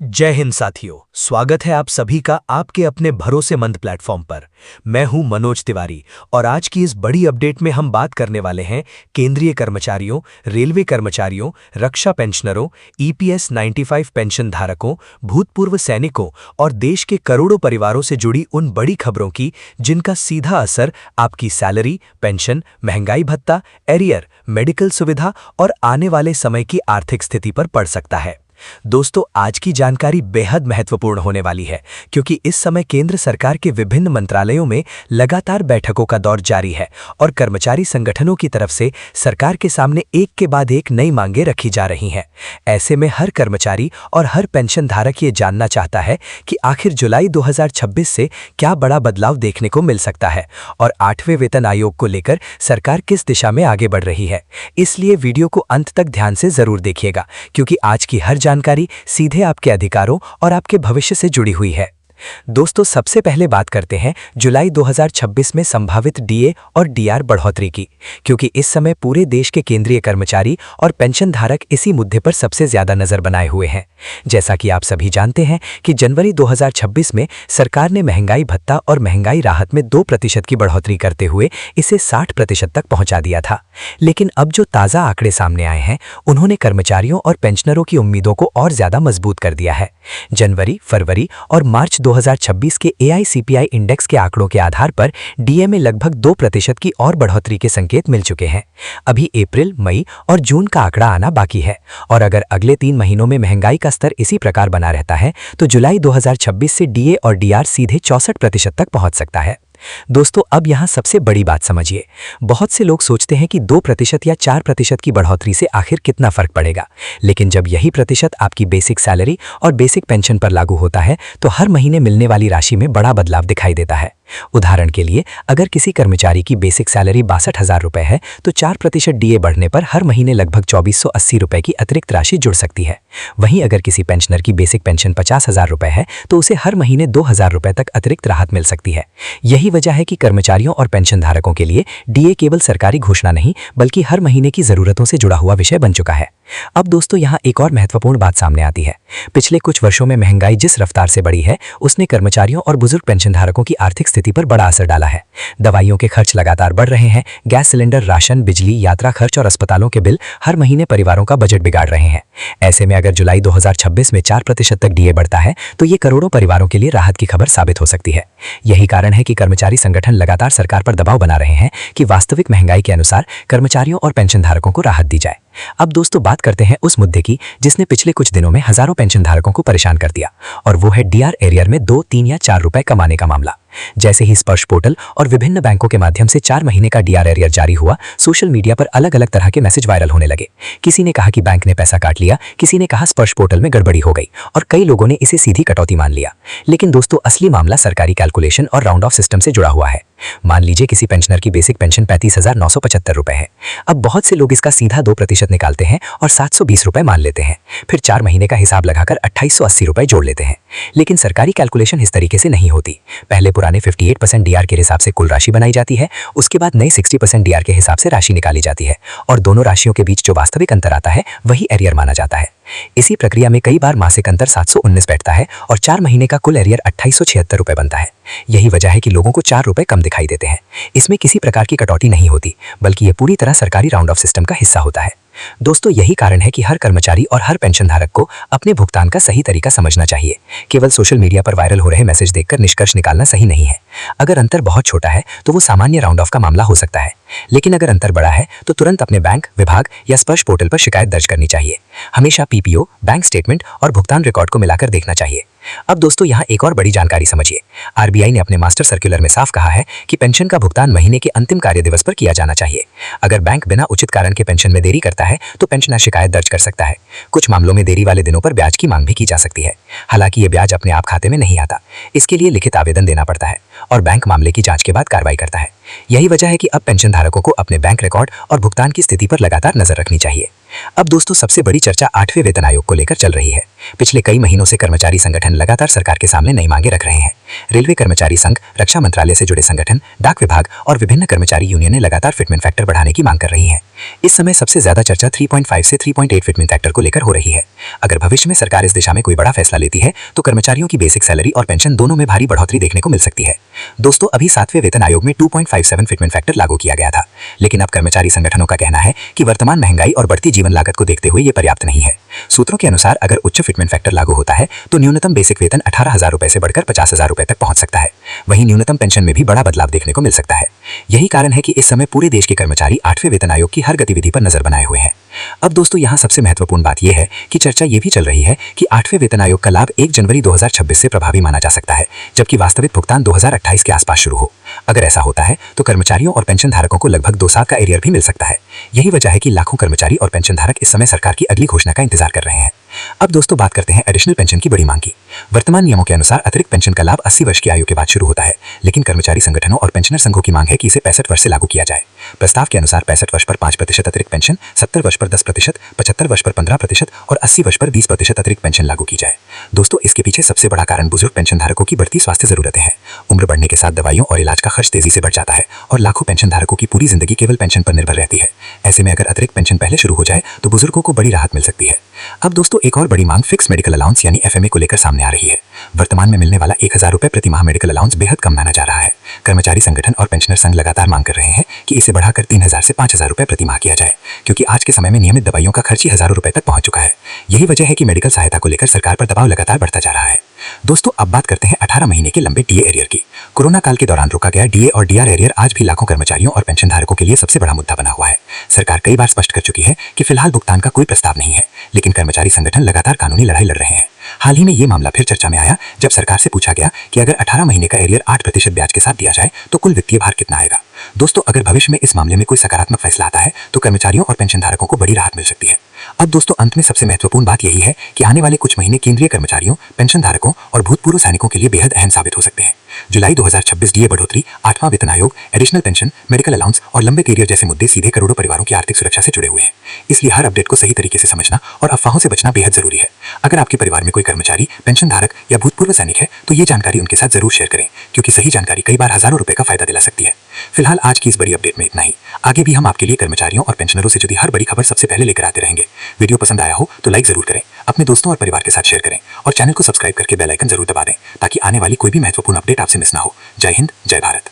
जय हिंद साथियों, स्वागत है आप सभी का आपके अपने भरोसेमंद प्लेटफॉर्म पर। मैं हूं मनोज तिवारी और आज की इस बड़ी अपडेट में हम बात करने वाले हैं केंद्रीय कर्मचारियों, रेलवे कर्मचारियों, रक्षा पेंशनरों, ईपीएस 95 पेंशन धारकों, भूतपूर्व सैनिकों और देश के करोड़ों परिवारों से जुड़ी उन बड़ी खबरों की जिनका सीधा असर आपकी सैलरी, पेंशन, महंगाई भत्ता, एरियर, मेडिकल सुविधा और आने वाले समय की आर्थिक स्थिति पर पड़ सकता है। दोस्तों, आज की जानकारी बेहद महत्वपूर्ण होने वाली है क्योंकि इस समय केंद्र सरकार के विभिन्न मंत्रालयों में लगातार बैठकों का दौर जारी है और कर्मचारी संगठनों की तरफ से सरकार के सामने एक के बाद एक नई मांगें रखी जा रही हैं। ऐसे में हर कर्मचारी और हर पेंशन धारक ये जानना चाहता है कि आखिर जुलाई 2026 से क्या बड़ा बदलाव देखने को मिल सकता है और 8वें वेतन आयोग को लेकर सरकार किस दिशा में आगे बढ़ रही है। इसलिए वीडियो को अंत तक ध्यान से जरूर देखिएगा क्योंकि आज की हर जानकारी सीधे आपके अधिकारों और आपके भविष्य से जुड़ी हुई है। दोस्तों, सबसे पहले बात करते हैं जुलाई 2026 में संभावित डीए और डीआर बढ़ोतरी की, क्योंकि इस समय पूरे देश के केंद्रीय कर्मचारी और पेंशन धारक इसी मुद्दे पर सबसे ज्यादा नजर बनाए हुए हैं। जैसा कि आप सभी जानते हैं कि जनवरी 2026 में सरकार ने महंगाई भत्ता और महंगाई राहत में 2% की बढ़ोतरी करते हुए इसे 60% तक पहुंचा दिया था। लेकिन अब जो ताज़ा आंकड़े सामने आए हैं उन्होंने कर्मचारियों और पेंशनरों की उम्मीदों को और ज्यादा मजबूत कर दिया है। जनवरी, फरवरी और मार्च 2026 के एआईसीपीआई इंडेक्स के आंकड़ों के आधार पर डीए में लगभग 2% की और बढ़ोतरी के संकेत मिल चुके हैं। अभी अप्रैल, मई और जून का आंकड़ा आना बाकी है और अगर अगले 3 महीनों में महंगाई का स्तर इसी प्रकार बना रहता है तो जुलाई 2026 से डीए और डीआर सीधे 64% तक पहुंच सकता है। दोस्तों, अब यहां सबसे बड़ी बात समझिए। बहुत से लोग सोचते हैं कि 2% या 4% की बढ़ोतरी से आखिर कितना फर्क पड़ेगा, लेकिन जब यही प्रतिशत आपकी बेसिक सैलरी और बेसिक पेंशन पर लागू होता है तो हर महीने मिलने वाली राशि में बड़ा बदलाव दिखाई देता है। उदाहरण के लिए, अगर किसी कर्मचारी की बेसिक सैलरी 62,000 रुपए है तो 4% डीए बढ़ने पर हर महीने लगभग 2480 रुपए की अतिरिक्त राशि जुड़ सकती है। वहीं अगर किसी पेंशनर की बेसिक पेंशन 50,000 रुपए है तो उसे हर महीने 2,000 रुपए तक अतिरिक्त राहत मिल सकती है। यही वजह है कि कर्मचारियों और पेंशन धारकों के लिए डीए केवल सरकारी घोषणा नहीं बल्कि हर महीने की जरूरतों से जुड़ा हुआ विषय बन चुका है। अब दोस्तों, यहाँ एक और महत्वपूर्ण बात सामने आती है। पिछले कुछ वर्षों में महंगाई जिस रफ्तार से बढ़ी है उसने कर्मचारियों और बुजुर्ग पेंशन धारकों की आर्थिक स्थिति पर बड़ा असर डाला है। दवाइयों के खर्च लगातार बढ़ रहे हैं, गैस सिलेंडर, राशन, बिजली, यात्रा खर्च और अस्पतालों के बिल हर महीने परिवारों का बजट बिगाड़ रहे हैं। ऐसे में अगर जुलाई 2026 में 4% तक डीए बढ़ता है तो ये करोड़ों परिवारों के लिए राहत की खबर साबित हो सकती है। यही कारण है कि कर्मचारी संगठन लगातार सरकार पर दबाव बना रहे हैं कि वास्तविक महंगाई के अनुसार कर्मचारियों और पेंशन धारकों को राहत दी जाए। अब दोस्तों, बात करते हैं उस मुद्दे की जिसने पिछले कुछ दिनों में हजारों पेंशन धारकों को परेशान कर दिया, और वो है डीआर एरियर में 2, 3 या 4 रुपए कमाने का मामला। जैसे ही स्पर्श पोर्टल और विभिन्न बैंकों के माध्यम से 4 महीने का डीआर एरियर जारी हुआ, सोशल मीडिया पर अलग अलग तरह के मैसेज वायरल होने लगे। किसी ने कहा कि बैंक ने पैसा काट लिया, किसी ने कहा स्पर्श पोर्टल में गड़बड़ी हो गई और कई लोगों ने इसे सीधी कटौती मान लिया। लेकिन दोस्तों, असली मामला सरकारी कैलकुलेशन और राउंड ऑफ सिस्टम से जुड़ा हुआ है। मान लीजिए किसी पेंशनर की बेसिक पेंशन 35,975 रुपए है। अब बहुत से लोग इसका सीधा 2% निकालते हैं और 720 रुपए मान लेते हैं। फिर 4 महीने का हिसाब लगाकर 2880 रुपए जोड़ लेते हैं। लेकिन सरकारी कैलकुलेशन इस तरीके से नहीं होती। पहले पुराने 58% डीआर के हिसाब से कुल राशि बनाई जाती है, उसके बाद नए 60% डीआर के हिसाब से राशि निकाली जाती है और दोनों राशियों के बीच जो वास्तविक अंतर आता है वही एरियर माना जाता है। इसी प्रक्रिया में कई बार मासिक अंतर 719 बैठता है और 4 महीने का कुल एरियर 2876 रुपए बनता है। यही वजह है कि लोगों को 4 रुपए कम दिखाई देते हैं। इसमें किसी प्रकार की कटौती नहीं होती बल्कि ये पूरी तरह सरकारी राउंड ऑफ सिस्टम का हिस्सा होता है। दोस्तों, यही कारण है कि हर कर्मचारी और हर पेंशन धारक को अपने भुगतान का सही तरीका समझना चाहिए। केवल सोशल मीडिया पर वायरल हो रहे मैसेज देखकर निष्कर्ष निकालना सही नहीं है। अगर अंतर बहुत छोटा है तो वो सामान्य राउंड ऑफ का मामला हो सकता है, लेकिन अगर अंतर बड़ा है तो तुरंत अपने बैंक, विभाग या स्पर्श पोर्टल पर शिकायत दर्ज करनी चाहिए। हमेशा पीपीओ, बैंक स्टेटमेंट और भुगतान रिकॉर्ड को मिलाकर देखना चाहिए। अब दोस्तों, यहाँ एक और बड़ी जानकारी समझिए। आरबीआई ने अपने मास्टर सर्कुलर में साफ कहा है कि पेंशन का भुगतान महीने के अंतिम कार्य दिवस पर किया जाना चाहिए। अगर बैंक बिना उचित कारण के पेंशन में देरी करता है तो पेंशनर शिकायत दर्ज कर सकता है। कुछ मामलों में देरी वाले दिनों पर ब्याज की मांग भी की जा सकती है। हालांकि ये ब्याज अपने आप खाते में नहीं आता, इसके लिए लिखित आवेदन देना पड़ता है और बैंक मामले की जांच के बाद कार्रवाई करता है। यही वजह है कि अब पेंशन धारकों को अपने बैंक रिकॉर्ड और भुगतान की स्थिति पर लगातार नजर रखनी चाहिए। अब दोस्तों सबसे बड़ी चर्चा 8वें वेतन आयोग को लेकर चल रही है। पिछले कई महीनों से कर्मचारी संगठन लगातार सरकार के सामने नई मांगे रख रहे हैं। रेलवे कर्मचारी संघ, रक्षा मंत्रालय से जुड़े संगठन, डाक विभाग और विभिन्न कर्मचारी यूनियनें लगातार फिटमेंट फैक्टर बढ़ाने की मांग कर रही हैं। इस समय सबसे ज्यादा चर्चा 3.5 से 3.8 फिटमेंट फैक्टर को लेकर हो रही है। अगर भविष्य में सरकार इस दिशा में कोई बड़ा फैसला लेती है तो कर्मचारियों की बेसिक सैलरी और पेंशन दोनों में भारी बढ़ोतरी देखने को मिल सकती है। दोस्तों अभी 7वें वेतन आयोग में 2.57 फिटमेंट फैक्टर लागू किया गया था, लेकिन अब कर्मचारी संगठनों का कहना है कि वर्तमान महंगाई और बढ़ती जीवन लागत को देखते हुए ये पर्याप्त नहीं है। सूत्रों के अनुसार अगर उच्च फिटमेंट फैक्टर लागू होता है तो न्यूनतम बेसिक वेतन 18,000 रुपए से बढ़कर 50,000 रुपए तक पहुंच सकता है। वहीं न्यूनतम पेंशन में भी बड़ा बदलाव देखने को मिल सकता है। यही कारण है कि इस समय पूरे देश के कर्मचारी 8वें वेतन आयोग की हर गतिविधि पर नजर बनाए हुए हैं। अब दोस्तों यहाँ सबसे महत्वपूर्ण बात यह है कि चर्चा ये भी चल रही है कि 8वें वेतन आयोग का लाभ 1 जनवरी 2026 से प्रभावी माना जा सकता है, जबकि वास्तविक भुगतान 2028 के आसपास शुरू हो। अगर ऐसा होता है तो कर्मचारियों और पेंशन धारकों को लगभग 2 साल का एरियर भी मिल सकता है। यही वजह है कि लाखों कर्मचारी और पेंशन धारक इस समय सरकार की अगली घोषणा का इंतजार कर रहे हैं। अब दोस्तों बात करते हैं एडिशनल पेंशन की बड़ी मांग की। वर्तमान नियमों के अनुसार अतिरिक्त पेंशन का लाभ 80 वर्ष की आयु के बाद शुरू होता है, लेकिन कर्मचारी संगठनों और पेंशनर संघों की मांग है कि इसे 65 वर्ष से लागू किया जाए। प्रस्ताव के अनुसार 65 वर्ष पर 5% अतिरिक्त पेंशन, 70 वर्ष पर 10%, 75 वर्ष पर 15% और 80 वर्ष पर 20% अतिरिक्त पेंशन लागू की जाए। दोस्तों इसके पीछे सबसे बड़ा कारण बुजुर्ग पेंशन धारकों की बढ़ती स्वास्थ्य जरूरतें हैं। उम्र बढ़ने के साथ दवाइयों और इलाज का खर्च तेजी से बढ़ जाता है और लाखों पेंशन धारकों की पूरी जिंदगी केवल पेंशन पर निर्भर रहती है। ऐसे में अगर अतिरिक्त पेंशन पहले शुरू हो जाए तो बुजुर्गों को बड़ी राहत मिल सकती है। अब दोस्तों एक और बड़ी मांग फिक्स मेडिकल अलाउंस यानी एफएमए को लेकर सामने आ रही है। वर्तमान में मिलने वाला 1000 रुपए प्रति माह मेडिकल अलाउंस बेहद कम माना जा रहा है। कर्मचारी संगठन और पेंशनर संघ लगातार मांग कर रहे हैं कि इसे बढ़ाकर 3000 से 5000 रुपए प्रति माह किया जाए, क्योंकि आज के समय में नियमित दवाइयों का खर्च ही हजारों रुपए तक पहुंच चुका है। यही वजह है कि मेडिकल सहायता को लेकर सरकार पर दबाव लगातार बढ़ता जा रहा है। दोस्तों अब बात करते हैं 18 महीने के लंबे डीए एरियर की। कोरोना काल के दौरान रोका गया डीए और डीआर एरियर आज भी लाखों कर्मचारियों और पेंशन धारकों के लिए सबसे बड़ा मुद्दा बना हुआ है। सरकार कई बार स्पष्ट कर चुकी है कि फिलहाल भुगतान का कोई प्रस्ताव नहीं है, लेकिन कर्मचारी संगठन लगातार कानूनी लड़ाई लड़ रहे हैं। हाल ही में ये मामला फिर चर्चा में आया जब सरकार से पूछा गया कि अगर 18 महीने का एरियर 8% ब्याज के साथ दिया जाए तो कुल वित्तीय भार कितना आएगा। दोस्तों अगर भविष्य में इस मामले में कोई सकारात्मक फैसला आता है तो कर्मचारियों और पेंशन धारकों को बड़ी राहत मिल सकती है। अब दोस्तों अंत में सबसे महत्वपूर्ण बात यही है कि आने वाले कुछ महीने केंद्रीय कर्मचारियों, पेंशन धारकों और भूतपूर्व सैनिकों के लिए बेहद अहम साबित हो सकते हैं। जुलाई 2026 डीए बढ़ोतरी, 8वां वेतन आयोग, एडिशनल पेंशन, मेडिकल अलाउंस और लंबे एरियर जैसे मुद्दे सीधे करोड़ों परिवारों की आर्थिक सुरक्षा से जुड़े हुए हैं। इसलिए हर अपडेट को सही तरीके से समझना और अफवाहों से बचना बेहद जरूरी है। अगर आपके परिवार में कोई कर्मचारी, पेंशन धारक या भूतपूर्व सैनिक है तो ये जानकारी उनके साथ जरूर शेयर करें, क्योंकि सही जानकारी कई बार हजारों रुपए का फायदा दिला सकती है। फिलहाल आज की इस बड़ी अपडेट में इतना ही। आगे भी हम आपके लिए कर्मचारियों और पेंशनरों से जुड़ी हर बड़ी खबर सबसे पहले लेकर आते रहेंगे। वीडियो पसंद आया हो तो लाइक जरूर करें, अपने दोस्तों और परिवार के साथ शेयर करें और चैनल को सब्सक्राइब करके बेल आइकन जरूर दबा दें ताकि आने वाली कोई भी महत्वपूर्ण अपडेट आपसे मिस ना हो। जय हिंद, जय भारत।